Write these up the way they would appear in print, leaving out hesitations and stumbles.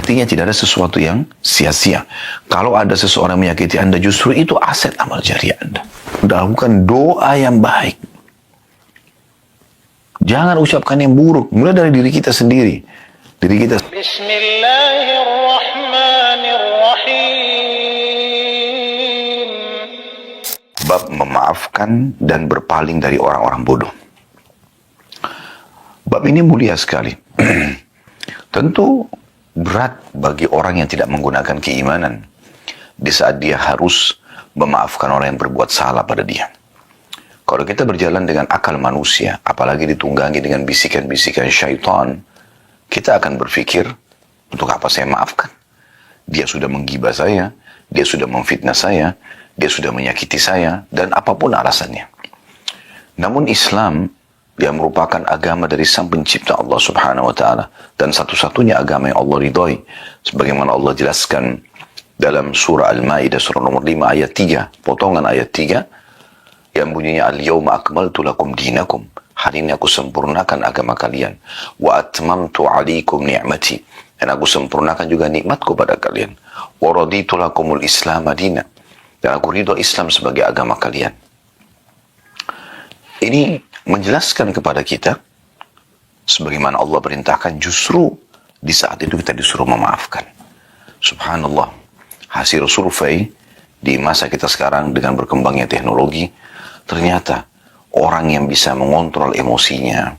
artinya tidak ada sesuatu yang sia-sia. Kalau ada seseorang menyakiti Anda, justru itu aset amal jariah Anda. Lakukan doa yang baik. Jangan ucapkan yang buruk. Mulai dari diri kita sendiri. Diri kita. Bismillahirrahmanirrahim. Bab memaafkan dan berpaling dari orang-orang bodoh. Bab ini mulia sekali. Tentu berat bagi orang yang tidak menggunakan keimanan di saat dia harus memaafkan orang yang berbuat salah pada dia. Kalau kita berjalan dengan akal manusia, apalagi ditunggangi dengan bisikan-bisikan syaitan, kita akan berpikir, untuk apa saya maafkan? Dia sudah menggibah saya, dia sudah memfitnah saya, dia sudah menyakiti saya, dan apapun alasannya. Namun Islam, yang merupakan agama dari Sang Pencipta Allah Subhanahu wa Ta'ala, dan satu-satunya agama yang Allah ridhoi, sebagaimana Allah jelaskan dalam surah Al-Maidah surah nomor 5 ayat 3, potongan ayat 3 yang bunyinya al-yawma akmaltu lakum dinakum, hari ini aku sempurnakan agama kalian, wa atmamtu alaikum ni'mati, dan aku sempurnakan juga nikmatku pada kalian, wa raditu lakumul islam madina, dan aku ridho Islam sebagai agama kalian. Ini menjelaskan kepada kita sebagaimana Allah perintahkan, justru di saat itu kita disuruh memaafkan. Subhanallah, hasil survei di masa kita sekarang dengan berkembangnya teknologi, ternyata orang yang bisa mengontrol emosinya,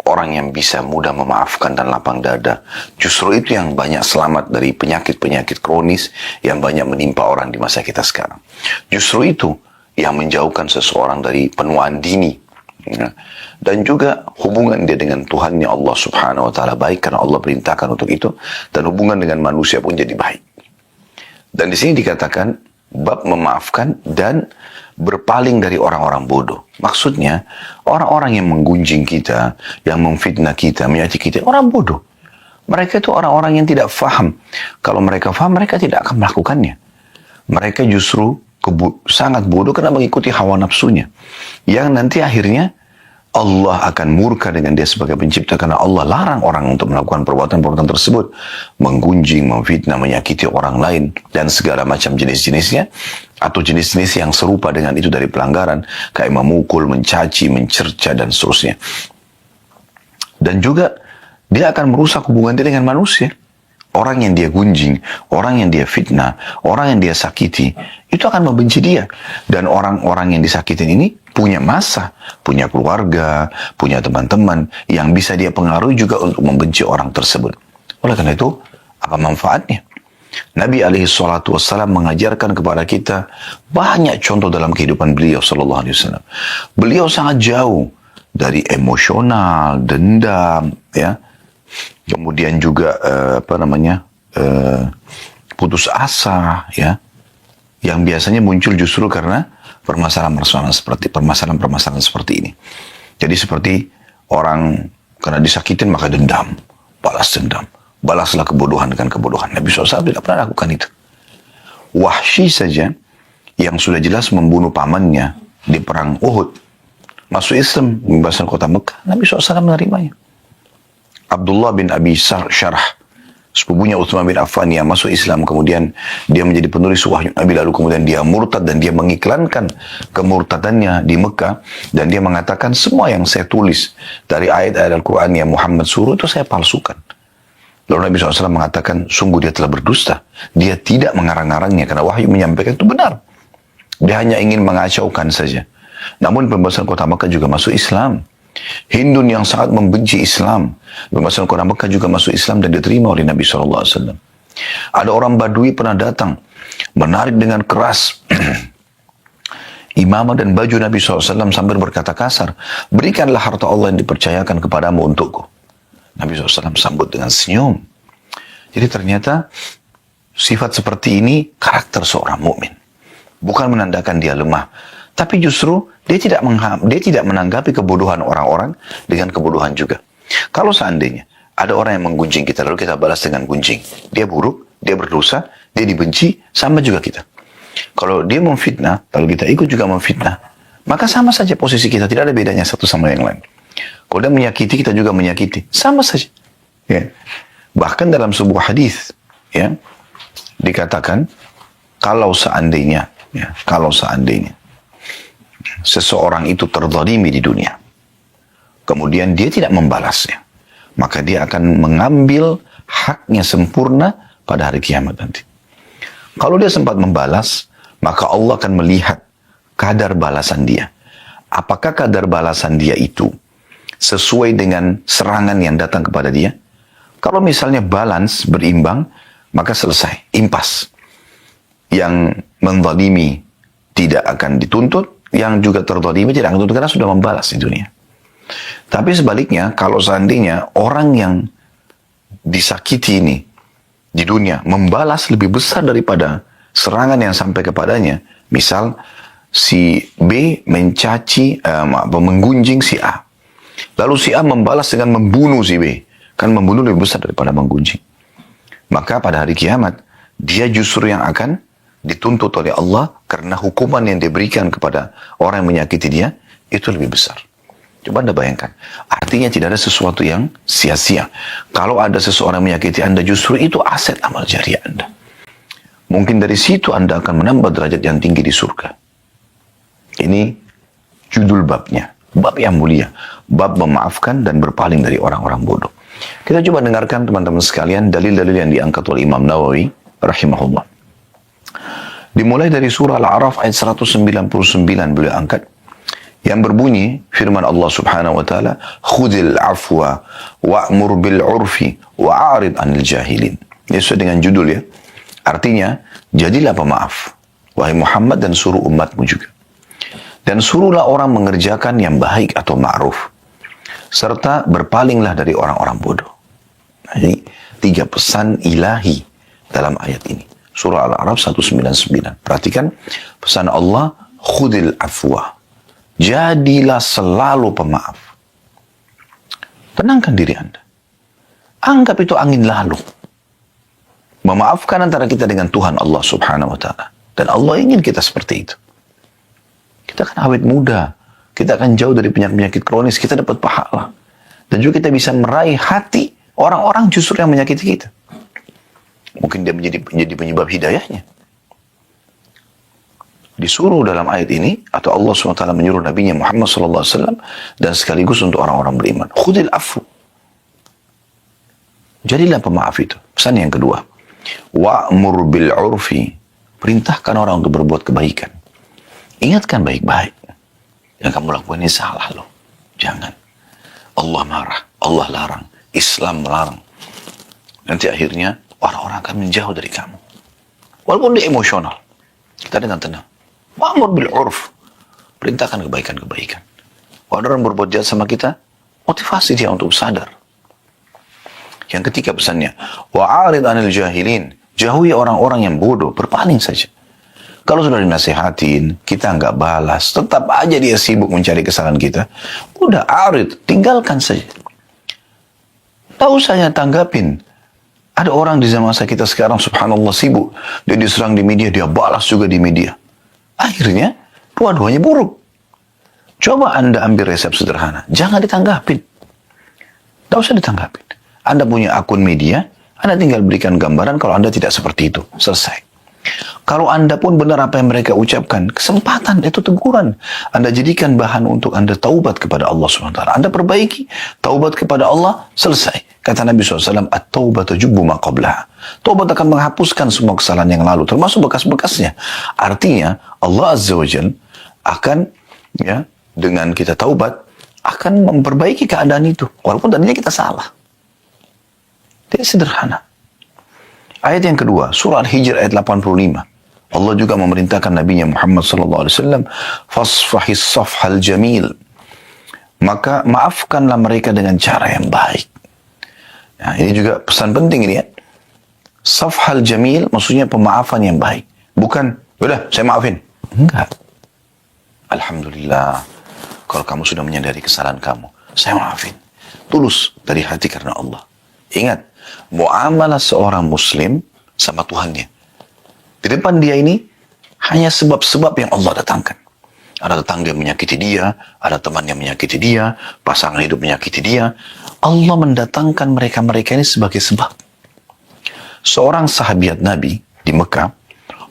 orang yang bisa mudah memaafkan dan lapang dada, justru itu yang banyak selamat dari penyakit-penyakit kronis yang banyak menimpa orang di masa kita sekarang. Justru itu yang menjauhkan seseorang dari penuaan dini. Ya. Dan juga hubungan dia dengan Tuhannya Allah Subhanahu wa Ta'ala baik karena Allah perintahkan untuk itu, dan hubungan dengan manusia pun jadi baik. Dan di sini dikatakan bab memaafkan dan berpaling dari orang-orang bodoh. Maksudnya orang-orang yang menggunjing kita, yang memfitnah kita, menyakiti kita, orang bodoh. Mereka itu orang-orang yang tidak faham. Kalau mereka faham, mereka tidak akan melakukannya. Mereka justru sangat bodoh karena mengikuti hawa nafsunya, yang nanti akhirnya Allah akan murka dengan dia sebagai pencipta, karena Allah larang orang untuk melakukan perbuatan-perbuatan tersebut, menggunjing, memfitnah, menyakiti orang lain, dan segala macam jenis-jenisnya, atau jenis-jenis yang serupa dengan itu dari pelanggaran, kayak memukul, mencaci, mencerca, dan seterusnya. Dan juga dia akan merusak hubungan dia dengan manusia. Orang yang dia gunjing, orang yang dia fitnah, orang yang dia sakiti, itu akan membenci dia. Dan orang-orang yang disakitin ini punya masa, punya keluarga, punya teman-teman yang bisa dia pengaruhi juga untuk membenci orang tersebut. Oleh karena itu, apa manfaatnya? Nabi SAW mengajarkan kepada kita banyak contoh dalam kehidupan beliau SAW. Beliau sangat jauh dari emosional, dendam, ya. Kemudian juga putus asa, ya, yang biasanya muncul justru karena permasalahan-permasalahan seperti ini. Jadi seperti orang karena disakitin maka dendam, balaslah kebodohan dengan kebodohan. Nabi SAW tidak pernah lakukan itu. Wahsy saja yang sudah jelas membunuh pamannya di perang Uhud, masuk Islam, membebaskan kota Mekah, Nabi SAW menerimanya. Abdullah bin Abi Syarh, sepupunya Utsman bin Affan yang masuk Islam, kemudian dia menjadi penulis wahyu Nabi, lalu kemudian dia murtad dan dia mengiklankan kemurtadannya di Mekah, dan dia mengatakan semua yang saya tulis dari ayat-ayat Al-Quran yang Muhammad suruh itu saya palsukan. Lalu Nabi SAW mengatakan, sungguh dia telah berdusta, dia tidak mengarang-arangnya karena wahyu menyampaikan itu benar, dia hanya ingin mengacaukan saja. Namun pembebasan kota Mekah juga masuk Islam. Hindun yang sangat membenci Islam, pembebasan kota Mekah juga masuk Islam dan diterima oleh Nabi SAW. Ada orang Badui pernah datang, menarik dengan keras imamah dan baju Nabi SAW sambil berkata kasar, berikanlah harta Allah yang dipercayakan kepadamu untukku. Nabi SAW sambut dengan senyum. Jadi ternyata sifat seperti ini karakter seorang mukmin, bukan menandakan dia lemah, tapi justru dia tidak menanggapi kebodohan orang-orang dengan kebodohan juga. Kalau seandainya ada orang yang menggunjing kita, lalu kita balas dengan gunjing, dia buruk, dia berdosa, dia dibenci, sama juga kita. Kalau dia memfitnah, lalu kita ikut juga memfitnah, maka sama saja posisi kita, tidak ada bedanya satu sama yang lain. Kalau dia menyakiti, kita juga menyakiti, sama saja. Ya. Bahkan dalam sebuah hadis ya, dikatakan kalau seandainya seseorang itu terzalimi di dunia, kemudian dia tidak membalasnya, maka dia akan mengambil haknya sempurna pada hari kiamat nanti. Kalau dia sempat membalas, maka Allah akan melihat kadar balasan dia. Apakah kadar balasan dia itu sesuai dengan serangan yang datang kepada dia? Kalau misalnya balance, berimbang, maka selesai, impas. Yang menzalimi tidak akan dituntut, yang juga terzalimi tidak akan dituntut karena sudah membalas di dunia. Tapi sebaliknya, kalau seandainya orang yang disakiti ini di dunia membalas lebih besar daripada serangan yang sampai kepadanya, misal si B mencaci, menggunjing si A, lalu si A membalas dengan membunuh si B, kan membunuh lebih besar daripada menggunjing. Maka pada hari kiamat, dia justru yang akan dituntut oleh Allah karena hukuman yang diberikan kepada orang yang menyakiti dia itu lebih besar. Coba Anda bayangkan, artinya tidak ada sesuatu yang sia-sia. Kalau ada seseorang menyakiti Anda, justru itu aset amal jariah Anda. Mungkin dari situ Anda akan menambah derajat yang tinggi di surga. Ini judul babnya, bab yang mulia, bab memaafkan dan berpaling dari orang-orang bodoh. Kita coba dengarkan teman-teman sekalian dalil-dalil yang diangkat oleh Imam Nawawi rahimahullah. Dimulai dari surah Al-A'raf ayat 199 beliau angkat, yang berbunyi firman Allah Subhanahu wa taala, "Khudil afwa wa'mur bil 'urfi wa'arid 'anil jahilin." Ini sesuai dengan judul ya. Artinya, jadilah pemaaf wahai Muhammad dan suruh umatmu juga. Dan suruhlah orang mengerjakan yang baik atau ma'ruf, serta berpalinglah dari orang-orang bodoh. Nah, ini 3 pesan ilahi dalam ayat ini. Surah Al-A'raf 199. Perhatikan pesan Allah, khudil afwa. Jadilah selalu pemaaf. Tenangkan diri Anda. Anggap itu angin lalu. Memaafkan antara kita dengan Tuhan Allah Subhanahu wa ta'ala. Dan Allah ingin kita seperti itu. Kita akan awet muda. Kita akan jauh dari penyakit-penyakit kronis. Kita dapat pahala. Dan juga kita bisa meraih hati orang-orang justru yang menyakiti kita. Mungkin dia menjadi penyebab hidayahnya. Disuruh dalam ayat ini, atau Allah SWT menyuruh Nabi Muhammad SAW, dan sekaligus untuk orang-orang beriman. Khudil afu. Jadilah pemaaf itu. Pesan yang kedua. Wa'mur bil 'urfi. Perintahkan orang untuk berbuat kebaikan. Ingatkan baik-baik. Yang kamu lakukan ini salah loh. Jangan. Allah marah. Allah larang. Islam melarang. Nanti akhirnya orang-orang akan menjauh dari kamu. Walaupun dia emosional. Kita dengan tenang. Wa'mur bil 'urf. Perintahkan kebaikan-kebaikan. Kalau orang berbuat jahat sama kita, motivasi dia untuk sadar. Yang ketiga pesannya, wa'arid 'anil jahilin. Jauhi orang-orang yang bodoh, berpaling saja. Kalau sudah dinasihatin, kita nggak balas, tetap aja dia sibuk mencari kesalahan kita. Udah arid, tinggalkan saja. Tak usah tanggapin. Ada orang di masa kita sekarang, subhanallah, sibuk. Dia diserang di media, dia balas juga di media. Akhirnya, dua-duanya buruk. Coba Anda ambil resep sederhana. Jangan ditanggapin. Tak usah ditanggapin. Anda punya akun media, Anda tinggal berikan gambaran kalau Anda tidak seperti itu. Selesai. Kalau Anda pun benar apa yang mereka ucapkan, kesempatan itu teguran. Anda jadikan bahan untuk Anda taubat kepada Allah SWT. Anda perbaiki, taubat kepada Allah, selesai. Kata Nabi SAW, at-taubatu jubbu ma qablaha. Taubat akan menghapuskan semua kesalahan yang lalu, termasuk bekas-bekasnya. Artinya, Allah Azza wa Jalla akan, ya, dengan kita taubat, akan memperbaiki keadaan itu. Walaupun tadinya kita salah. Jadi sederhana. Ayat yang kedua, surah Al-Hijr ayat 85. Allah juga memerintahkan Nabi Muhammad SAW, fasfahis safhal jamil. Maka maafkanlah mereka dengan cara yang baik. Nah, ini juga pesan penting ini ya. Safhal jamil maksudnya pemaafan yang baik. Bukan, udah saya maafin. Enggak. Alhamdulillah. Kalau kamu sudah menyadari kesalahan kamu, saya maafin. Tulus dari hati karena Allah. Ingat, muamalah seorang muslim sama Tuhannya. Di depan dia ini hanya sebab-sebab yang Allah datangkan. Ada tetangga yang menyakiti dia, ada teman yang menyakiti dia, pasangan hidup menyakiti dia. Allah mendatangkan mereka-mereka ini sebagai sebab. Seorang sahabat Nabi di Mekah,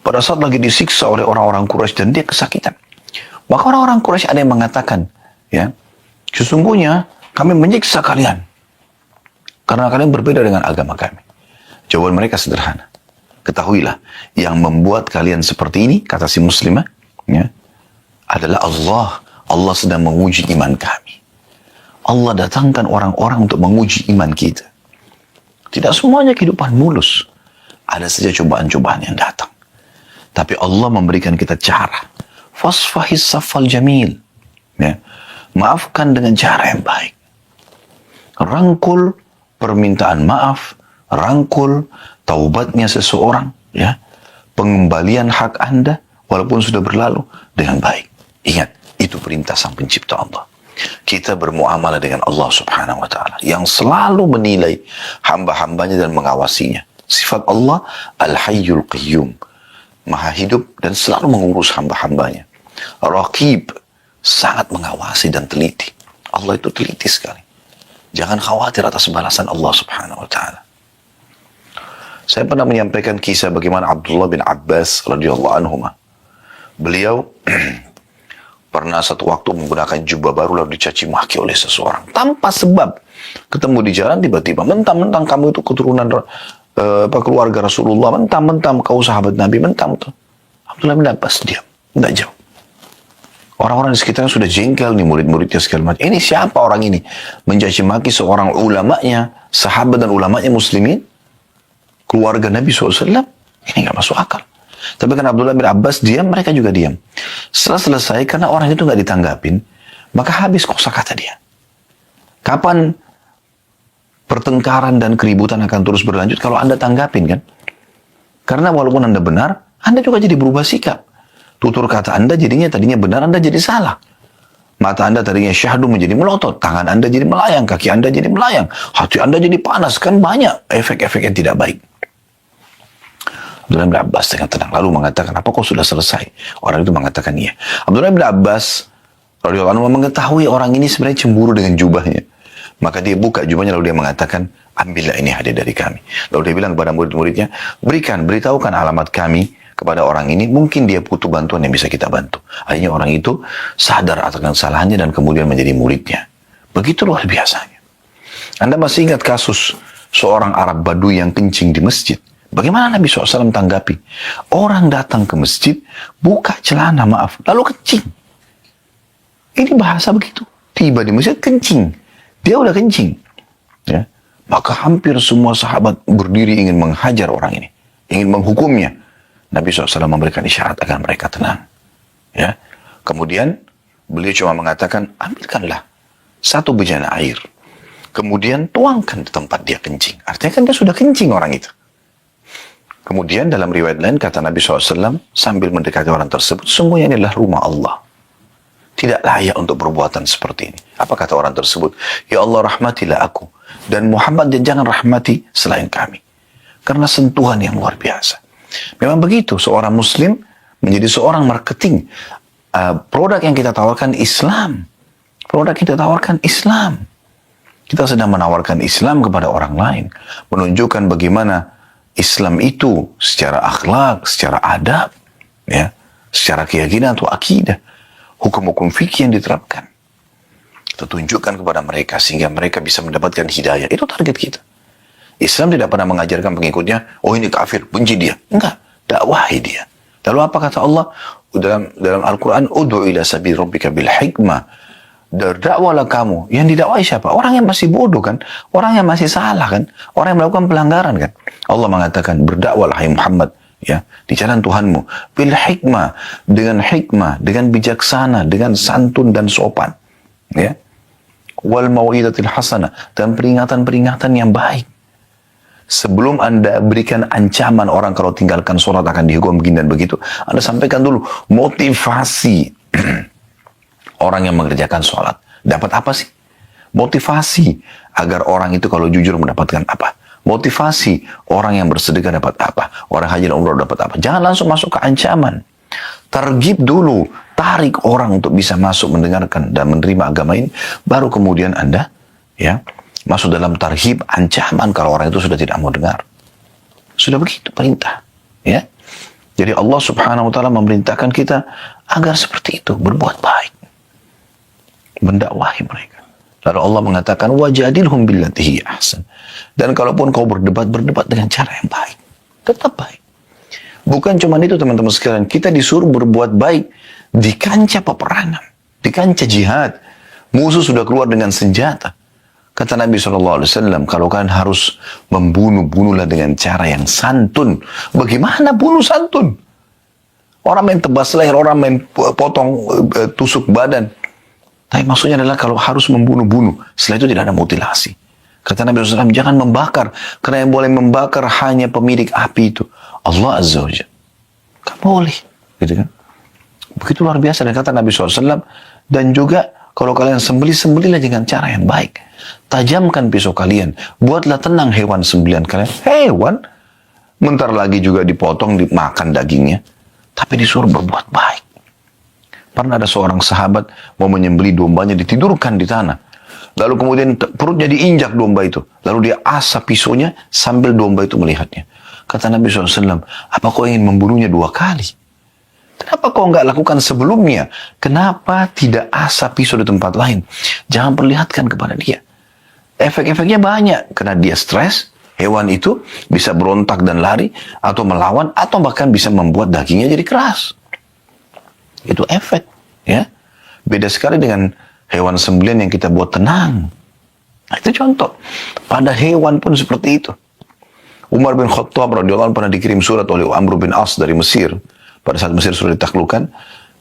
pada saat lagi disiksa oleh orang-orang Quraisy dan dia kesakitan. Maka orang-orang Quraisy ada yang mengatakan, ya, sesungguhnya kami menyiksa kalian karena kalian berbeda dengan agama kami. Jawaban mereka sederhana. Ketahuilah, yang membuat kalian seperti ini, kata si muslimah, ya, adalah Allah. Allah sedang menguji iman kami. Allah datangkan orang-orang untuk menguji iman kita. Tidak semuanya kehidupan mulus. Ada saja cobaan-cobaan yang datang. Tapi Allah memberikan kita cara. Fasfahis safal jamil. Ya. Maafkan dengan cara yang baik. Rangkul permintaan maaf. Rangkul taubatnya seseorang. Ya. Pengembalian hak Anda walaupun sudah berlalu dengan baik. Ingat, itu perintah Sang Pencipta Allah. Kita bermuamalah dengan Allah Subhanahu wa ta'ala yang selalu menilai hamba-hambanya dan mengawasinya. Sifat Allah Al-Hayyul Qayyum, Maha hidup dan selalu mengurus hamba-hambanya. Raqib, sangat mengawasi dan teliti. Allah itu teliti sekali. Jangan khawatir atas balasan Allah Subhanahu wa ta'ala. Saya pernah menyampaikan kisah bagaimana Abdullah bin Abbas radhiyallahu anhu. Beliau pernah satu waktu menggunakan jubah baru lalu dicaci maki oleh seseorang tanpa sebab. Ketemu di jalan tiba-tiba, mentang-mentang kamu itu keturunan keluarga Rasulullah, mentang-mentang kau sahabat Nabi, mentang-mentang. Abdullah bin Abbas diam, tidak jauh. Orang-orang di sekitarnya sudah jengkel nih, murid-muridnya segala macam. Ini siapa orang ini? Mencaci maki seorang ulamanya, sahabat dan ulamanya muslimin, keluarga Nabi SAW. Ini nggak masuk akal. Tapi karena Abdullah bin Abbas diam, mereka juga diam. Setelah selesai, karena orang itu nggak ditanggapin, maka habis kosakata dia. Kapan pertengkaran dan keributan akan terus berlanjut kalau Anda tanggapin, kan? Karena walaupun Anda benar, Anda juga jadi berubah sikap. Tutur kata Anda tadinya benar, Anda jadi salah. Mata Anda tadinya syahdu menjadi melotot, tangan Anda jadi melayang, kaki Anda jadi melayang, hati Anda jadi panas, kan banyak efek-efek yang tidak baik. Abdullah bin Abbas dengan tenang lalu mengatakan, apa kau sudah selesai? Orang itu mengatakan iya. Abdullah bin Abbas radhiyallahu anhu mengetahui orang ini sebenarnya cemburu dengan jubahnya. Maka dia buka jubahnya lalu dia mengatakan, ambillah ini hadiah dari kami. Lalu dia bilang kepada murid-muridnya, beritahukan alamat kami kepada orang ini, mungkin dia butuh bantuan yang bisa kita bantu. Akhirnya orang itu sadar akan kesalahannya dan kemudian menjadi muridnya. Begitu luar biasanya. Anda masih ingat kasus seorang Arab Badui yang kencing di masjid? Bagaimana Nabi SAW tanggapi? Orang datang ke masjid, buka celana, lalu kencing. Ini bahasa begitu. Tiba di masjid, kencing. Dia udah kencing. Ya. Maka hampir semua sahabat berdiri ingin menghajar orang ini. Ingin menghukumnya. Nabi SAW memberikan isyarat agar mereka tenang. Ya. Kemudian, beliau cuma mengatakan, ambilkanlah satu bejana air. Kemudian tuangkan di tempat dia kencing. Artinya kan dia sudah kencing orang itu. Kemudian dalam riwayat lain kata Nabi SAW sambil mendekati orang tersebut, sungguhnya ini adalah rumah Allah. Tidak layak untuk perbuatan seperti ini. Apa kata orang tersebut? Ya Allah, rahmatilah aku. Dan Muhammad, dan jangan rahmati selain kami. Karena sentuhan yang luar biasa. Memang begitu, seorang muslim menjadi seorang marketing. Produk yang kita tawarkan Islam. Produk yang kita tawarkan Islam. Kita sedang menawarkan Islam kepada orang lain. Menunjukkan bagaimana Islam itu secara akhlak, secara adab, ya, secara keyakinan atau akidah, hukum-hukum fikih yang diterapkan. Kita tunjukkan kepada mereka sehingga mereka bisa mendapatkan hidayah. Itu target kita. Islam tidak pernah mengajarkan pengikutnya, oh ini kafir, benci dia. Enggak, dakwahi dia. Lalu apa kata Allah dalam Al-Quran? Ud'u ila sabil rabbika bil hikmah. Berdakwalah kamu. Yang didakwai siapa? Orang yang masih bodoh kan? Orang yang masih salah kan? Orang yang melakukan pelanggaran kan? Allah mengatakan, berdakwalah hai Muhammad, ya, di jalan Tuhanmu. Bil hikmah, dengan bijaksana, dengan santun dan sopan. Ya. Wal mau'izatil hasanah, dan peringatan-peringatan yang baik. Sebelum Anda berikan ancaman orang kalau tinggalkan sholat akan dihukum begini dan begitu, Anda sampaikan dulu motivasi orang yang mengerjakan sholat. Dapat apa sih? Motivasi agar orang itu kalau jujur mendapatkan apa? Motivasi orang yang bersedekah dapat apa? Orang haji dan umrah dapat apa? Jangan langsung masuk ke ancaman. Targib dulu, tarik orang untuk bisa masuk mendengarkan dan menerima agama ini, baru kemudian Anda ya masuk dalam tarhib, ancaman kalau orang itu sudah tidak mau dengar. Sudah begitu perintah. Ya. Jadi Allah subhanahu wa ta'ala memerintahkan kita agar seperti itu, berbuat baik. Mendakwahi mereka. Lalu Allah mengatakan, wajadilhum billati hiya ahsan. Dan kalaupun kau berdebat dengan cara yang baik. Tetap baik. Bukan cuma itu teman-teman sekalian, kita disuruh berbuat baik di kancah peperangan, di kancah jihad. Musuh sudah keluar dengan senjata. Kata Nabi SAW, kalau kalian harus membunuh, bunuhlah dengan cara yang santun. Bagaimana bunuh santun? Orang main tebas leher, orang main potong, tusuk badan. Tapi maksudnya adalah kalau harus membunuh-bunuh, setelah itu tidak ada mutilasi. Kata Nabi SAW, jangan membakar, karena yang boleh membakar hanya pemilik api itu, Allah Azza wa Jalla. Gak boleh. Gitu kan? Begitu luar biasa. Dan kata Nabi SAW, dan juga kalau kalian sembelih-sembelihlah dengan cara yang baik. Tajamkan pisau kalian. Buatlah tenang hewan sembelihan kalian. Hewan. Bentar lagi juga dipotong, dimakan dagingnya. Tapi disuruh berbuat baik. Pernah ada seorang sahabat mau menyembelih dombanya, ditidurkan di tanah. Lalu kemudian perutnya diinjak domba itu. Lalu dia asap pisaunya sambil domba itu melihatnya. Kata Nabi SAW, apa kau ingin membunuhnya 2 kali? Kenapa kau nggak lakukan sebelumnya? Kenapa tidak asap pisau di tempat lain? Jangan perlihatkan kepada dia. Efek-efeknya banyak. Karena dia stres, hewan itu bisa berontak dan lari, atau melawan, atau bahkan bisa membuat dagingnya jadi keras. Itu efek. Ya. Beda sekali dengan hewan sembelihan yang kita buat tenang. Nah, itu contoh. Pada hewan pun seperti itu. Umar bin Khattab radhiyallahu anhu pernah dikirim surat oleh Amr bin As dari Mesir. Pada saat Mesir sudah ditaklukkan,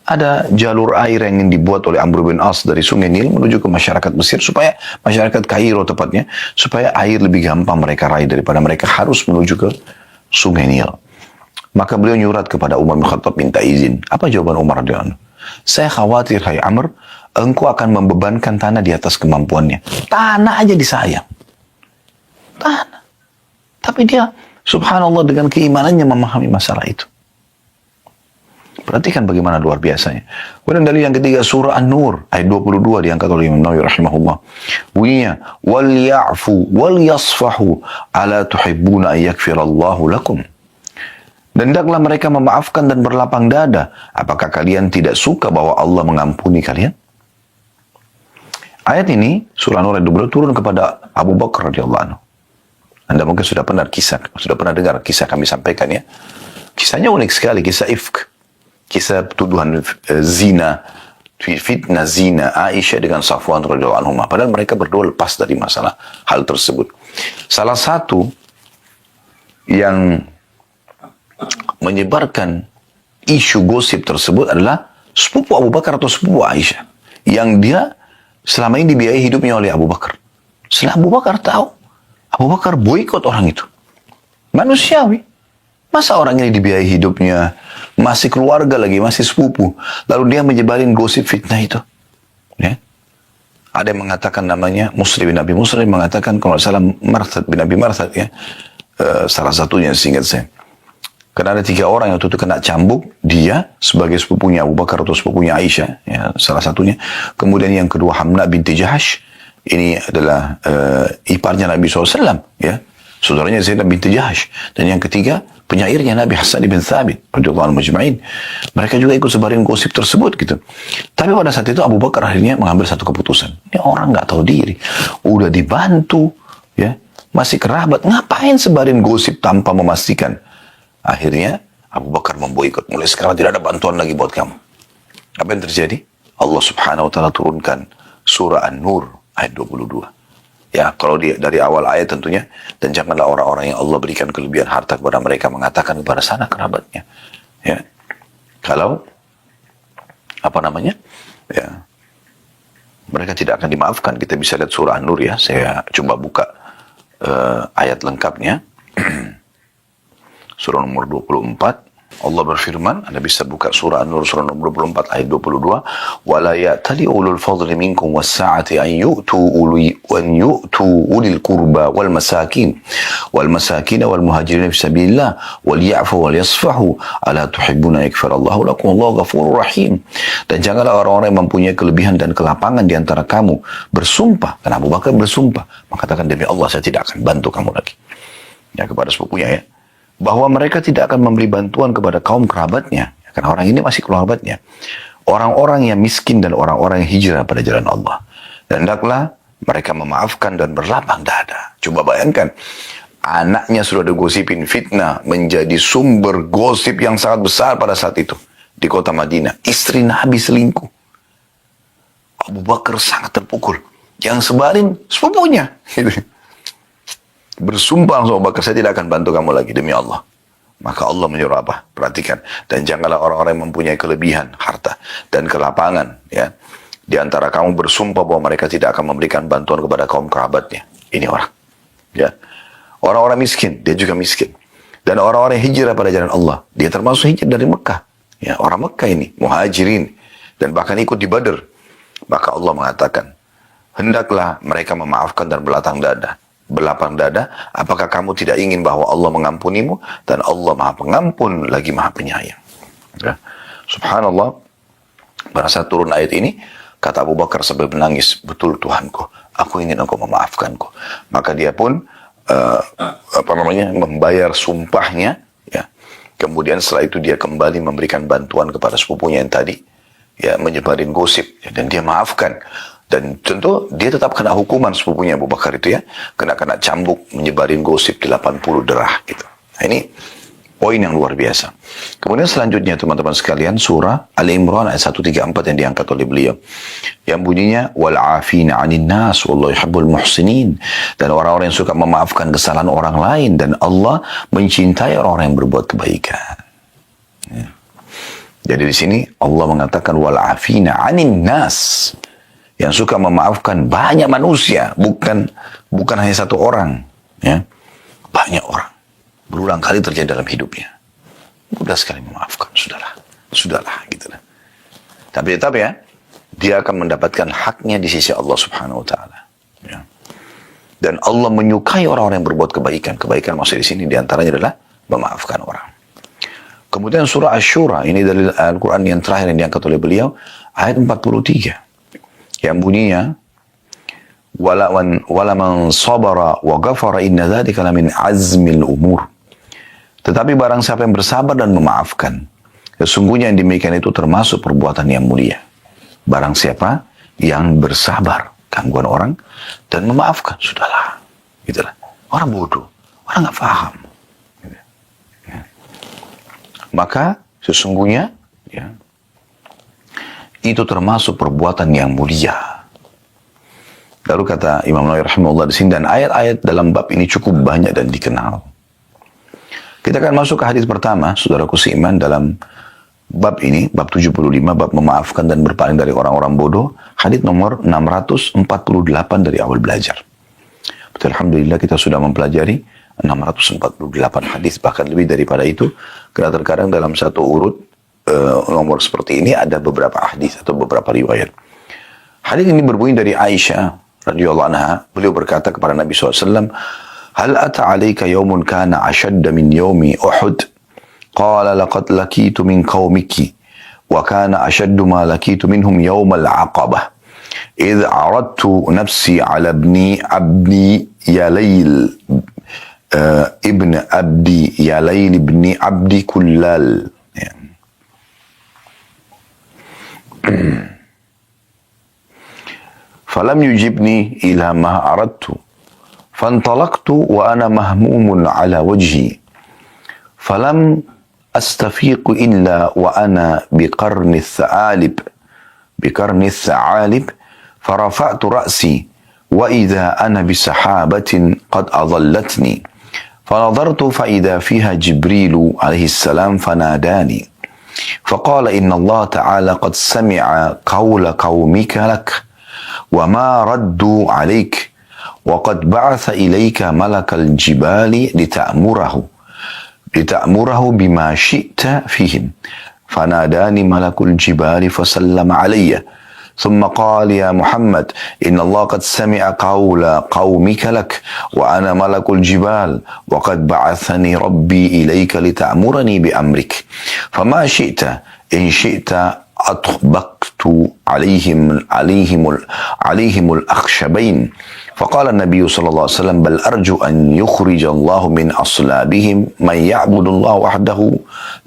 ada jalur air yang ingin dibuat oleh Amr bin As dari Sungai Nil menuju ke masyarakat Mesir, supaya masyarakat Kairo tepatnya, supaya air lebih gampang mereka raih daripada mereka harus menuju ke Sungai Nil. Maka beliau nyurat kepada Umar bin Khattab minta izin. Apa jawaban Umar radhiyallahu anhu? Saya khawatir, hai Amr, engkau akan membebankan tanah di atas kemampuannya. Tanah aja disayang. Tanah. Tapi dia, subhanallah, dengan keimanannya memahami masalah itu. Perhatikan bagaimana luar biasanya. Kemudian dalil yang ketiga, surah An-Nur, ayat 22 diangkat oleh Imam Nawawi rahimahullah. Bunyinya, wal ya'fu wal yasfahu ala tuhibbuna an yaghfirallahu lakum. Dan hendaklah mereka memaafkan dan berlapang dada. Apakah kalian tidak suka bahwa Allah mengampuni kalian? Ayat ini, surah An-Nur ayat 22 turun kepada Abu Bakar radhiyallahu anhu. Anda mungkin sudah pernah dengar kisah kami sampaikan ya. Kisahnya unik sekali, kisah ifk. Kisah tuduhan zina, fitnah zina Aisyah dengan Safwan radhiyallahu anhu. Padahal mereka berdua lepas dari masalah hal tersebut. Salah satu yang menyebarkan isu gosip tersebut adalah sepupu Abu Bakar atau sepupu Aisyah. Yang dia selama ini dibiayai hidupnya oleh Abu Bakar. Setelah Abu Bakar tahu, Abu Bakar boikot orang itu. Manusiawi. Masa orang ini dibiayai hidupnya, masih keluarga lagi, masih sepupu. Lalu dia menyebarin gosip fitnah itu. Ya. Ada yang mengatakan namanya Muslim bin Abi Muslim, mengatakan kalau salah Marthad bin Abi Marthad ya. Salah satunya seingat saya. Karena ada 3 orang yang waktu itu kena cambuk, dia sebagai sepupunya Abu Bakar atau sepupunya Aisyah, ya, salah satunya. Kemudian yang kedua Hamna binti Jahash, ini adalah iparnya Nabi SAW, ya, saudaranya Zainab binti Jahash. Dan yang ketiga penyairnya Nabi Hasan bin Thabit, radhiyallahu anhu majma'in. Mereka juga ikut sebarin gosip tersebut gitu. Tapi pada saat itu Abu Bakar akhirnya mengambil satu keputusan. Ini orang nggak tahu diri, udah dibantu, ya, masih kerabat, ngapain sebarin gosip tanpa memastikan? Akhirnya Abu Bakar memboikot. Mulai sekarang tidak ada bantuan lagi buat kamu. Apa yang terjadi? Allah subhanahu wa ta'ala turunkan surah An-Nur ayat 22. Ya, kalau dari awal ayat tentunya. Dan janganlah orang-orang yang Allah berikan kelebihan harta kepada mereka mengatakan kepada sana kerabatnya. Ya. Kalau ya, mereka tidak akan dimaafkan. Kita bisa lihat surah An-Nur ya. Saya coba buka ayat lengkapnya. Surah nomor 24, Allah berfirman, Anda bisa buka surah An-Nur, surah nomor 24, ayat 22, وَلَا يَأْتَلِ أُولُو الْفَضْلِ مِنْكُمْ وَالسَّعَةِ أَنْ يُؤْتُوا أُولِي الْقُرْبَى وَالْمَسَاكِينَ وَالْمُهَاجِرِينَ فِي سَبِيلِ اللَّهِ وَلْيَعْفُوا وَلْيَصْفَحُوا أَلَا تُحِبُّونَ أَنْ يَغْفِرَ اللَّهُ لَكُمْ وَاللَّهُ غَفُورٌ رَحِيمٌ. Dan janganlah orang-orang yang mempunyai kelebihan dan kelapangan di antara kamu bersumpah, karena Abu Bakar bersumpah, mengatakan demi Allah saya tidak akan bantu kamu lagi. Ya, kepada sepupunya ya. bahwa mereka tidak akan memberi bantuan kepada kaum kerabatnya, karena orang ini masih kerabatnya, orang-orang yang miskin dan orang-orang yang hijrah pada jalan Allah. Dan hendaklah mereka memaafkan dan berlapang dada. Coba bayangkan, anaknya sudah digosipin fitnah, menjadi sumber gosip yang sangat besar pada saat itu di kota Madinah. Istri Nabi selingkuh. Abu Bakar sangat terpukul. Yang sebarin sepupunya. Bersumpah langsung, Abu Bakar, saya tidak akan bantu kamu lagi demi Allah. Maka Allah menyuruh apa? Perhatikan. Dan janganlah orang-orang yang mempunyai kelebihan harta dan kelapangan, ya, di antara kamu bersumpah bahwa mereka tidak akan memberikan bantuan kepada kaum kerabatnya. Ini orang, ya. Orang-orang miskin, dia juga miskin. Dan orang-orang hijrah pada jalan Allah, dia termasuk hijrah dari Mekah. Ya, orang Mekah ini, muhajirin, dan bahkan ikut di Badr. Maka Allah mengatakan, hendaklah mereka memaafkan dan berlapang dada. Apakah kamu tidak ingin bahwa Allah mengampunimu? Dan Allah Maha Pengampun lagi Maha Penyayang. Ya. Subhanallah, pada saat turun ayat ini, kata Abu Bakar sambil menangis, betul Tuhanku, aku ingin engkau memaafkanku. Maka dia pun membayar sumpahnya, ya. Kemudian setelah itu dia kembali memberikan bantuan kepada sepupunya yang tadi, ya, menyebarin gosip, ya, dan dia maafkan. Dan tentu dia tetap kena hukuman sepupunya Abu Bakar itu, ya, kena cambuk, menyebarin gosip 80 derah gitu. Nah, ini poin yang luar biasa. Kemudian selanjutnya teman-teman sekalian, surah Al-Imran ayat 134 yang diangkat oleh beliau, yang bunyinya wal afina 'anil nas wallahu yuhibbul muhsinin, dan orang-orang yang suka memaafkan kesalahan orang lain, dan Allah mencintai orang-orang yang berbuat kebaikan. Ya. Jadi di sini Allah mengatakan wal afina 'anil nas, yang suka memaafkan banyak manusia, bukan hanya satu orang, ya, banyak orang. Berulang kali terjadi dalam hidupnya. Mudah sekali memaafkan, sudahlah, gitu lah. Tapi tetap, ya, dia akan mendapatkan haknya di sisi Allah Subhanahu Wa Taala. Ya. Dan Allah menyukai orang-orang yang berbuat kebaikan. Kebaikan maksud di sini diantaranya adalah memaafkan orang. Kemudian surah Asy-Syura, ini dari Al-Quran yang terakhir yang diangkat oleh beliau, ayat 43. Yang bunyinya wala man sabara wa ghafara inna dzalika lamin azmil umur. Tetapi barang siapa yang bersabar dan memaafkan, sesungguhnya yang demikian itu termasuk perbuatan yang mulia. Barang siapa yang bersabar gangguan orang dan memaafkan, sudahlah, gitulah. Orang bodoh, orang nggak paham. Maka sesungguhnya, ya, itu termasuk perbuatan yang mulia. Lalu kata Imam Nawawi rahimahullah di sini, dan ayat-ayat dalam bab ini cukup banyak dan dikenal. Kita akan masuk ke hadis pertama, saudaraku seiman, dalam bab ini, bab 75, bab memaafkan dan berpaling dari orang-orang bodoh, hadis nomor 648 dari awal belajar. Betul, alhamdulillah kita sudah mempelajari 648 hadis, bahkan lebih daripada itu, karena terkadang dalam satu urut nomor seperti ini ada beberapa hadis atau beberapa riwayat. Hadis ini berbunyi dari Aisyah radhiyallahu anha. Beliau berkata kepada Nabi SAW, "Hal ata 'alaika yawmun kana ashadda min yawmi Uhud?" Qala laqad lakitu min qaumiki wa kana ashaddu ma lakitu minhum yawm al-'aqabah. إذ عرضت نفسي على ابن عبدي كلال. فلم يجبني إلى ما أردت فانطلقت وأنا مهموم على وجهي فلم أستفيق إلا وأنا بقرن الثعالب فرفعت رأسي وإذا أنا بسحابة قد أظلتني فنظرت فإذا فيها جبريل عليه السلام فناداني فقال إن الله تعالى قد سمع قول قومك لك وما ردوا عليك وقد بعث إليك ملك الجبال لتأمره بما شئت فيهم فناداني ملك الجبال فسلم علي ثم قال يا محمد إن الله قد سمع قول قومك لك وأنا ملك الجبال وقد بعثني ربي إليك لتأمرني بأمرك فما شئت إن شئت عليهم الأخشبين فقال النبي صلى الله عليه وسلم بل أرجو أن يخرج الله من أصلابهم من يعبد الله وحده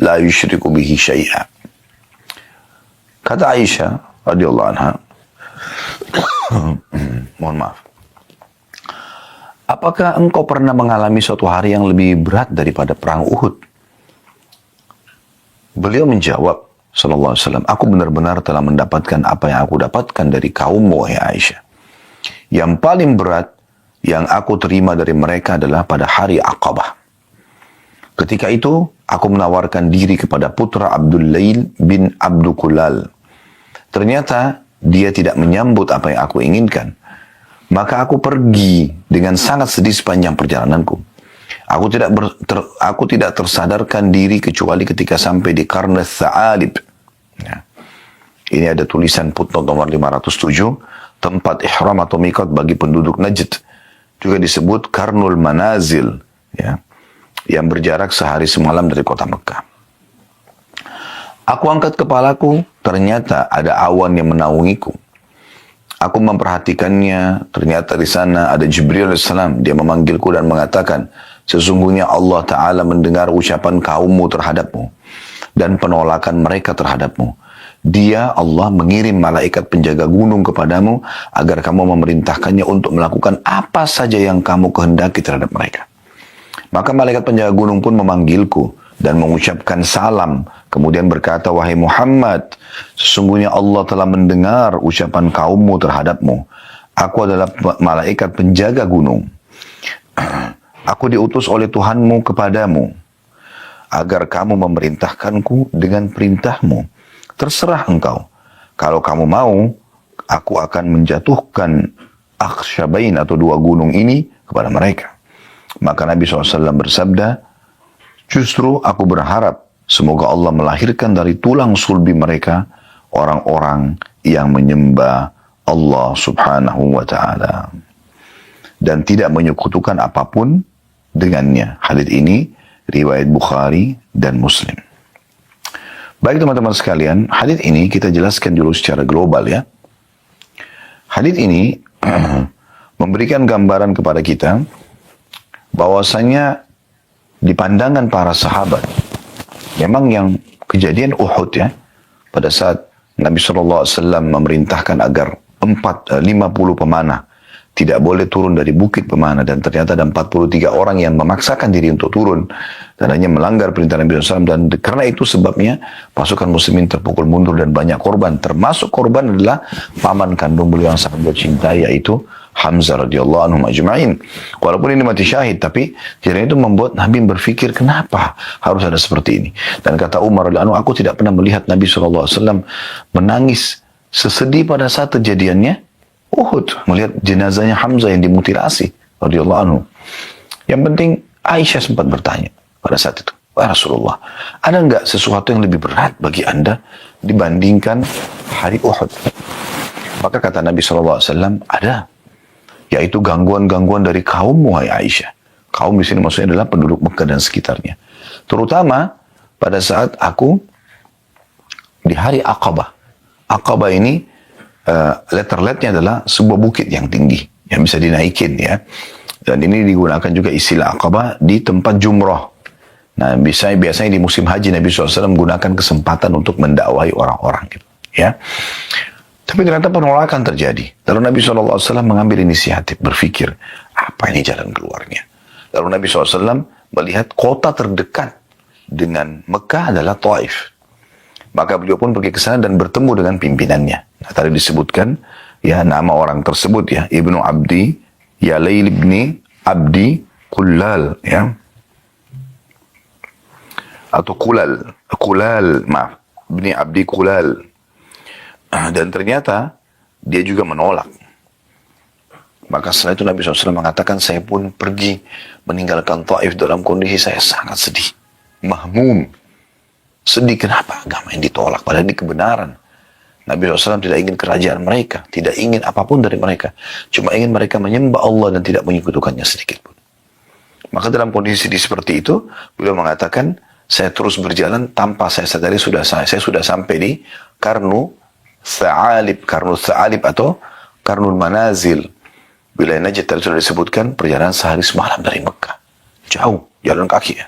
لا يشرك به شيئا. Kata Aisyah radhiyallahu anha, mohon maaf, apakah engkau pernah mengalami suatu hari yang lebih berat daripada perang Uhud? Beliau menjawab, sallallahu alaihi wasallam, aku benar-benar telah mendapatkan apa yang aku dapatkan dari kaummu, wahai Aisyah. Yang paling berat yang aku terima dari mereka adalah pada hari Aqabah. Ketika itu, aku menawarkan diri kepada putra Abdul Lail bin Abdul Kulal. Ternyata dia tidak menyambut apa yang aku inginkan. Maka aku pergi dengan sangat sedih sepanjang perjalananku. Aku tidak tersadarkan diri kecuali ketika sampai di Qarn Tha'alib. Ya. Ini ada tulisan footnote nomor 507, tempat ihram atau miqat bagi penduduk Najd. Juga disebut Qarnul Manazil, ya, yang berjarak sehari semalam dari kota Mekah. Aku angkat kepalaku, ternyata ada awan yang menaungiku. Aku memperhatikannya, ternyata di sana ada Jibril alaihissalam. Dia memanggilku dan mengatakan, sesungguhnya Allah Ta'ala mendengar ucapan kaummu terhadapmu dan penolakan mereka terhadapmu. Dia, Allah, mengirim malaikat penjaga gunung kepadamu agar kamu memerintahkannya untuk melakukan apa saja yang kamu kehendaki terhadap mereka. Maka malaikat penjaga gunung pun memanggilku dan mengucapkan salam. Kemudian berkata, wahai Muhammad, sesungguhnya Allah telah mendengar ucapan kaummu terhadapmu. Aku adalah malaikat penjaga gunung. Aku diutus oleh Tuhanmu kepadamu agar kamu memerintahkanku dengan perintahmu. Terserah engkau. Kalau kamu mau, aku akan menjatuhkan Akhsyabain atau dua gunung ini kepada mereka. Maka Nabi SAW bersabda, justru aku berharap semoga Allah melahirkan dari tulang sulbi mereka orang-orang yang menyembah Allah Subhanahu wa Ta'ala dan tidak menyekutukan apapun dengannya. Hadits ini riwayat Bukhari dan Muslim. Baik teman-teman sekalian, hadits ini kita jelaskan dulu secara global ya. Hadits ini memberikan gambaran kepada kita bahwasanya di pandangan para sahabat, memang yang kejadian Uhud ya, pada saat Nabi SAW memerintahkan agar 50 pemanah tidak boleh turun dari bukit pemanah, dan ternyata ada 43 orang yang memaksakan diri untuk turun dan hanya melanggar perintah Nabi SAW, dan karena itu sebabnya pasukan muslimin terpukul mundur dan banyak korban, termasuk korban adalah paman kandung beliau yang sangat beliau cintai, yaitu Hamzah radhiyallahu anhu ajma'in. Walaupun ini mati syahid, tapi kejadian itu membuat Nabi berpikir kenapa harus ada seperti ini. Dan kata Umar radhiyallahu anhu, aku tidak pernah melihat Nabi SAW menangis sesedih pada saat kejadiannya Uhud, melihat jenazahnya Hamzah yang dimutilasi radhiyallahu anhu. Yang penting Aisyah sempat bertanya pada saat itu, wahai Rasulullah, ada enggak sesuatu yang lebih berat bagi anda dibandingkan hari Uhud? Maka kata Nabi SAW, ada, yaitu gangguan-gangguan dari kaum, wahai Aisyah. Kaum di sini maksudnya adalah penduduk Mekah dan sekitarnya. Terutama pada saat aku di hari Aqabah. Aqabah ini letter-letternya adalah sebuah bukit yang tinggi yang bisa dinaikin ya. Dan ini digunakan juga istilah Aqabah di tempat jumrah. Nah, biasanya di musim haji Nabi SAW menggunakan kesempatan untuk mendakwahi orang-orang gitu, ya. Tapi ternyata penolakan terjadi. Lalu Nabi SAW mengambil inisiatif, berpikir, apa ini jalan keluarnya? Lalu Nabi SAW melihat kota terdekat dengan Mekah adalah Taif. Maka beliau pun pergi ke sana dan bertemu dengan pimpinannya. Nah, tadi disebutkan, ya, nama orang tersebut ya, Ibnu Abdi, ya Lail ibni Abdi Kulal, ya. Atau Kulal, maaf, Ibni Abdi Kulal. Dan ternyata dia juga menolak. Maka setelah itu Nabi SAW mengatakan, saya pun pergi meninggalkan Taif dalam kondisi saya sangat sedih. Mahmum. Sedih, kenapa agama yang ditolak? Padahal ini kebenaran. Nabi SAW tidak ingin kerajaan mereka. Tidak ingin apapun dari mereka. Cuma ingin mereka menyembah Allah dan tidak menyekutukannya sedikit pun. Maka dalam kondisi seperti itu, beliau mengatakan, saya terus berjalan tanpa saya sadari saya sudah sampai di Qarnu Tha'alib, Karnul Tha'alib atau Karnul Manazil. Wilayah Najd tadi sudah disebutkan perjalanan sehari semalam dari Mekah. Jauh, jalan kaki ya.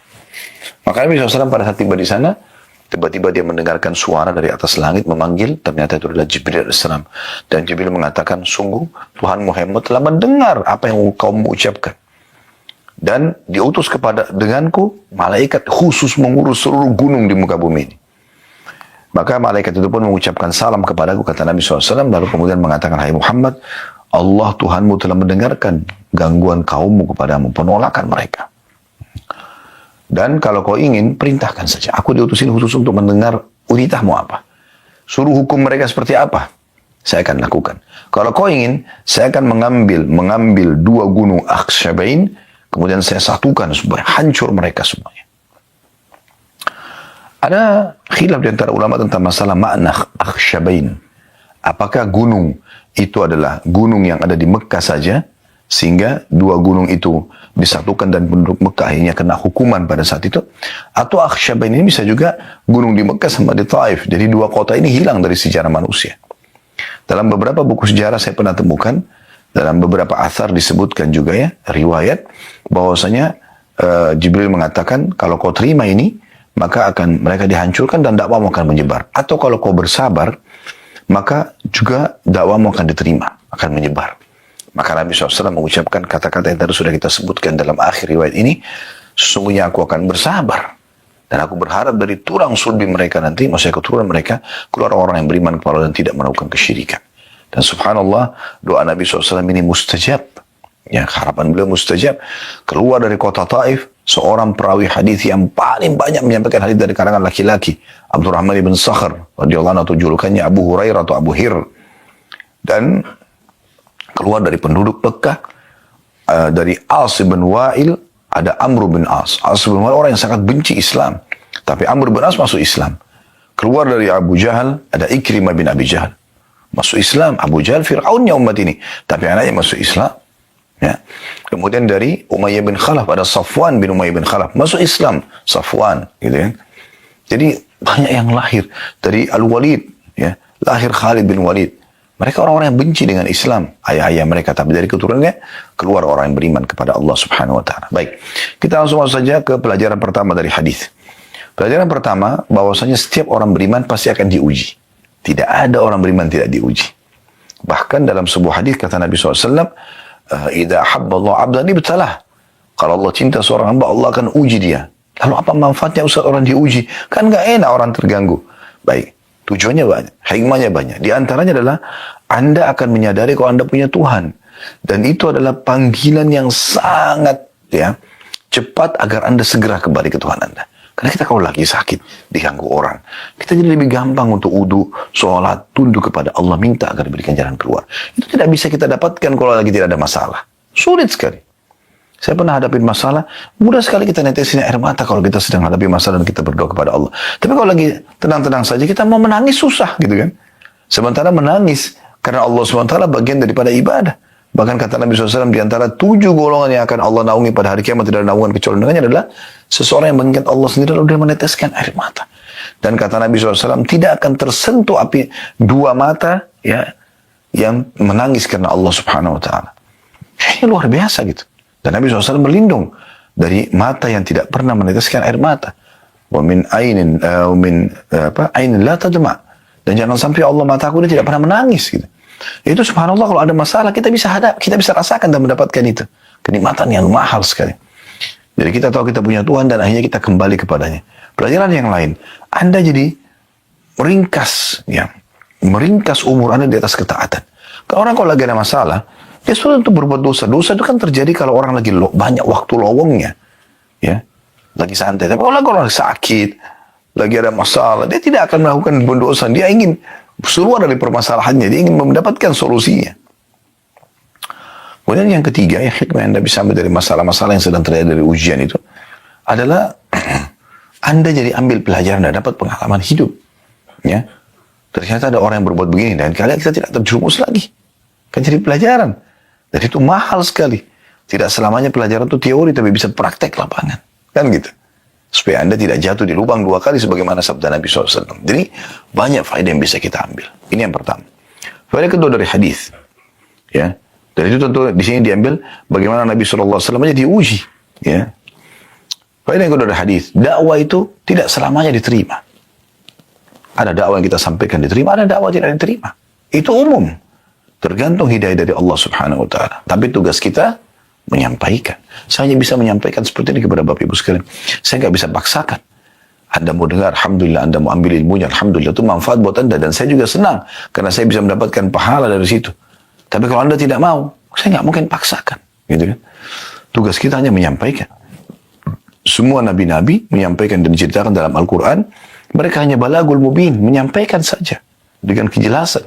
Maka Nabi SAW pada saat tiba di sana, tiba-tiba dia mendengarkan suara dari atas langit memanggil, ternyata itu adalah Jibril AS. Dan Jibril mengatakan, sungguh Tuhan Muhammad telah mendengar apa yang kau ucapkan. Dan diutus kepada denganku, malaikat khusus mengurus seluruh gunung di muka bumi ini. Maka malaikat itu pun mengucapkan salam kepadaku, kata Nabi SAW, lalu kemudian mengatakan, hai Muhammad, Allah Tuhanmu telah mendengarkan gangguan kaummu kepadamu, penolakan mereka. Dan kalau kau ingin, perintahkan saja. Aku diutusin khusus untuk mendengar uritahmu apa. Suruh hukum mereka seperti apa. Saya akan lakukan. Kalau kau ingin, saya akan mengambil dua gunung Akhsyabain, kemudian saya satukan supaya hancur mereka semuanya. Ada khilaf di antara ulama tentang masalah makna Akhsyabain. Apakah gunung itu adalah gunung yang ada di Mekah saja, sehingga dua gunung itu disatukan dan penduduk Mekah akhirnya kena hukuman pada saat itu, atau Akhsyabain ini bisa juga gunung di Mekah sama di Taif, jadi dua kota ini hilang dari sejarah manusia. Dalam beberapa buku sejarah saya pernah temukan, dalam beberapa athar disebutkan juga ya, riwayat, bahwasanya Jibril mengatakan, kalau kau terima ini, maka akan mereka dihancurkan dan dakwahmu akan menyebar. Atau kalau kau bersabar, maka juga dakwahmu akan diterima, akan menyebar. Maka Nabi SAW mengucapkan kata-kata yang tadi sudah kita sebutkan dalam akhir riwayat ini, sesungguhnya aku akan bersabar. Dan aku berharap dari tulang sulbi mereka nanti, maksudnya keturunan mereka, keluar orang yang beriman kepada Allah dan tidak melakukan kesyirikan. Dan subhanallah, doa Nabi SAW ini mustajab. Ya, harapan beliau mustajab. Keluar dari kota Taif, seorang perawi hadis yang paling banyak menyampaikan hadis dari kalangan laki-laki, Abdurrahman ibn Sakhr radhiyallahu anhu, atau julukannya Abu Hurairah atau Abu Hir. Dan keluar dari penduduk Mekah, dari As bin Wa'il, ada Amr bin As. As bin Wa'il orang yang sangat benci Islam, tapi Amr bin As masuk Islam. Keluar dari Abu Jahal, ada Ikrimah bin Abi Jahal, masuk Islam. Abu Jahal Fir'aunnya umat ini, tapi anaknya masuk Islam. Ya. Kemudian dari Umayyah bin Khalaf ada Safwan bin Umayyah bin Khalaf, masuk Islam. Safwan, gitu kan. Jadi banyak yang lahir dari Al-Walid, ya, lahir Khalid bin Walid. Mereka orang-orang yang benci dengan Islam, ayah-ayah mereka, tapi dari keturunannya keluar orang yang beriman kepada Allah Subhanahu wa taala. Baik, kita langsung masuk saja ke pelajaran pertama dari hadis. Pelajaran pertama, bahwasanya setiap orang beriman pasti akan diuji. Tidak ada orang beriman tidak diuji. Bahkan dalam sebuah hadis kata Nabi SAW, idza habballahu 'abdan ibtalah. Kalau Allah cinta seorang hamba, Allah akan uji dia. Lalu apa manfaatnya Ustaz orang diuji? Kan gak enak orang terganggu. Baik, tujuannya banyak, hikmahnya banyak. Di antaranya adalah Anda akan menyadari kalau Anda punya Tuhan. Dan itu adalah panggilan yang sangat ya cepat agar Anda segera kembali ke Tuhan Anda. Karena kita kalau lagi sakit, diganggu orang, kita jadi lebih gampang untuk wudu, sholat, tunduk kepada Allah, minta agar diberikan jalan keluar. Itu tidak bisa kita dapatkan kalau lagi tidak ada masalah. Sulit sekali. Saya pernah hadapin masalah, mudah sekali kita netesin air mata kalau kita sedang hadapi masalah dan kita berdoa kepada Allah. Tapi kalau lagi tenang-tenang saja, kita mau menangis susah gitu kan. Sementara menangis, karena Allah SWT bagian daripada ibadah. Bahkan kata Nabi SAW, di antara 7 golongan yang akan Allah naungi pada hari kiamat, tidak ada naungan kecuali dengannya adalah seseorang yang mengingat Allah sendiri lalu dia meneteskan air mata. Dan kata Nabi SAW, tidak akan tersentuh api 2 mata ya yang menangis karena Allah Subhanahu Wa Taala. Ini luar biasa gitu. Dan Nabi SAW berlindung dari mata yang tidak pernah meneteskan air mata. Wa min ainin la tadma. Dan jangan sampai Allah mataku dia tidak pernah menangis gitu. Itu subhanallah, kalau ada masalah kita bisa rasakan dan mendapatkan itu. Kenikmatan yang mahal sekali. Jadi kita tahu kita punya Tuhan dan akhirnya kita kembali kepadanya. Pelajaran yang lain, Anda jadi meringkas umur Anda di atas ketaatan. Kalau orang kalau lagi ada masalah, dia sudah untuk berbuat dosa. Dosa itu kan terjadi kalau orang lagi banyak waktu lowongnya. Ya, lagi santai. Tapi kalau orang sakit, lagi ada masalah, dia tidak akan melakukan dosa. Dia ingin keluar dari permasalahannya, dia ingin mendapatkan solusinya. Kemudian yang ketiga, yang hikmah yang Anda bisa ambil dari masalah-masalah yang sedang terjadi dari ujian itu adalah Anda jadi ambil pelajaran dan dapat pengalaman hidup. Ya, ternyata ada orang yang berbuat begini dan kalian kita tidak terjerumus lagi. Kan jadi pelajaran. Dan itu mahal sekali. Tidak selamanya pelajaran itu teori, tapi bisa praktek lapangan. Kan gitu. supaya Anda tidak jatuh di lubang dua kali sebagaimana sabda Nabi SAW. Jadi banyak faedah yang bisa kita ambil. Ini yang pertama. Faedah kedua dari hadis. Ya. Dan itu tentu di sini diambil bagaimana Nabi SAW aja diuji. Ya. Faedah yang kedua dari hadis. Dakwah itu tidak selamanya diterima. Ada dakwah yang kita sampaikan diterima, ada dakwah tidak diterima. Itu umum. Tergantung hidayah dari Allah Subhanahu wa Ta'ala. Tapi tugas kita menyampaikan. Saya hanya bisa menyampaikan seperti ini kepada Bapak Ibu sekalian. Saya nggak bisa paksakan. Anda mau dengar, Alhamdulillah. Anda mau ambil ilmunya, Alhamdulillah. Itu manfaat buat Anda. Dan saya juga senang. Karena saya bisa mendapatkan pahala dari situ. Tapi kalau Anda tidak mau, saya nggak mungkin paksakan. Gitu kan? Tugas kita hanya menyampaikan. Semua nabi-nabi menyampaikan dan diceritakan dalam Al-Quran. Mereka hanya balagul mubin. Menyampaikan saja. Dengan kejelasan.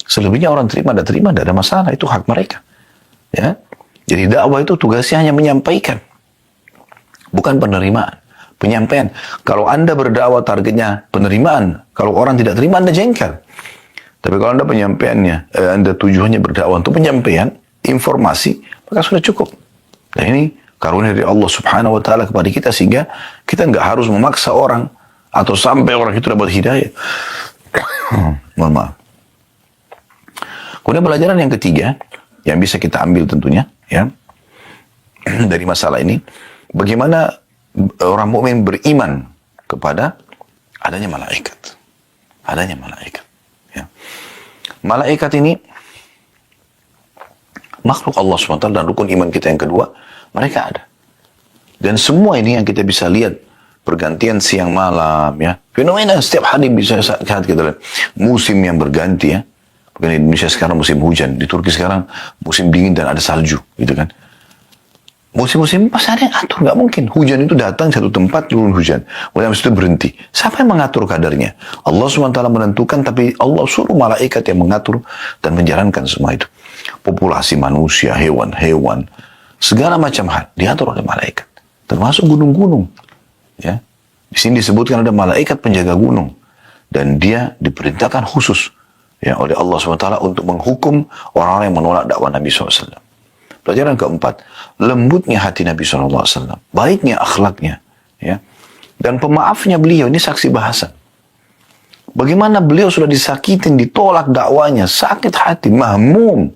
Selebihnya orang terima, tidak ada masalah. Itu hak mereka. Ya. Jadi dakwah itu tugasnya hanya menyampaikan. Bukan penerimaan. Penyampaian. Kalau Anda berdakwah targetnya penerimaan. Kalau orang tidak terima, Anda jengkel. Tapi kalau Anda penyampaiannya, Anda tujuannya berdakwah untuk penyampaian, informasi, maka sudah cukup. Dan ini karunia dari Allah Subhanahu wa Ta'ala kepada kita, sehingga kita nggak harus memaksa orang atau sampai orang itu dapat hidayah. Mohon maaf. Kemudian pelajaran yang ketiga yang bisa kita ambil tentunya ya dari masalah ini, bagaimana orang mukmin beriman kepada adanya malaikat. Adanya malaikat. Ya. Malaikat ini makhluk Allah SWT dan rukun iman kita yang kedua, mereka ada. Dan semua ini yang kita bisa lihat pergantian siang malam ya. Fenomena setiap hari bisa saat kita lihat. Musim yang berganti ya. Bukan di Indonesia sekarang musim hujan, di Turki sekarang musim dingin dan ada salju, gitu kan. Musim-musim pasti ada yang atur, nggak mungkin. Hujan itu datang satu tempat, turun hujan. Kemudian itu berhenti. Siapa yang mengatur kadarnya? Allah SWT menentukan, tapi Allah suruh malaikat yang mengatur dan menjalankan semua itu. Populasi manusia, hewan-hewan, segala macam hal diatur oleh malaikat. Termasuk gunung-gunung. Ya. Di sini disebutkan ada malaikat penjaga gunung. Dan dia diperintahkan khusus ya, oleh Allah SWT untuk menghukum orang-orang yang menolak dakwah Nabi SAW. Pelajaran keempat, lembutnya hati Nabi SAW, baiknya akhlaknya, ya, dan pemaafnya beliau. Ini saksi bahasa. Bagaimana beliau sudah disakitin, ditolak dakwanya, sakit hati, mahmum,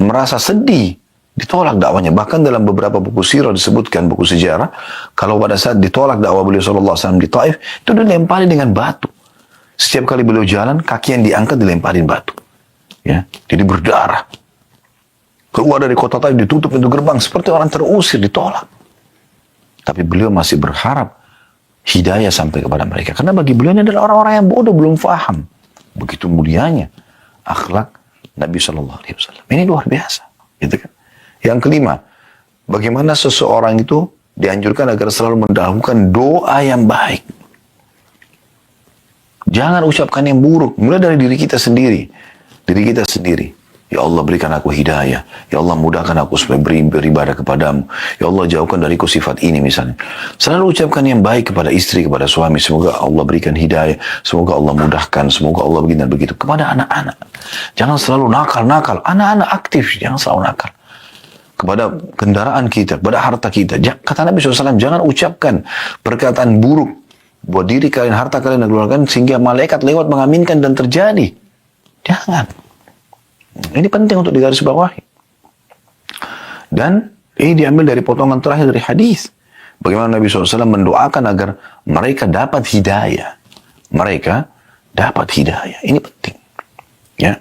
merasa sedih, ditolak dakwanya. Bahkan dalam beberapa buku sirah disebutkan, buku sejarah, kalau pada saat ditolak dakwah beliau SAW di Taif, itu dilempari dengan batu. Setiap kali beliau jalan, kaki yang diangkat dilemparin batu. Ya, jadi berdarah. Keluar dari kota Taif, ditutup pintu gerbang, seperti orang terusir, ditolak. Tapi beliau masih berharap hidayah sampai kepada mereka. Karena bagi beliau ini adalah orang-orang yang bodoh, belum faham. Begitu mulianya akhlak Nabi SAW. Ini luar biasa. Gitu kan? Yang kelima, bagaimana seseorang itu dianjurkan agar selalu mendahulukan doa yang baik. Jangan ucapkan yang buruk. Mulai dari diri kita sendiri. Diri kita sendiri. Ya Allah, berikan aku hidayah. Ya Allah, mudahkan aku supaya beribadah kepadamu. Ya Allah, jauhkan dariku sifat ini misalnya. Selalu ucapkan yang baik kepada istri, kepada suami. Semoga Allah berikan hidayah. Semoga Allah mudahkan. Semoga Allah begini dan begitu. Kepada anak-anak. Jangan selalu nakal-nakal. Anak-anak aktif. Jangan selalu nakal. Kepada kendaraan kita, kepada harta kita. Kata Nabi SAW, jangan ucapkan perkataan buruk buat diri kalian, harta kalian dan keluarga, sehingga malaikat lewat mengaminkan dan terjadi. Jangan. Ini penting untuk digarisbawahi. Dan ini diambil dari potongan terakhir dari hadis. Bagaimana Nabi SAW mendoakan agar mereka dapat hidayah. Mereka dapat hidayah. Ini penting. Ya.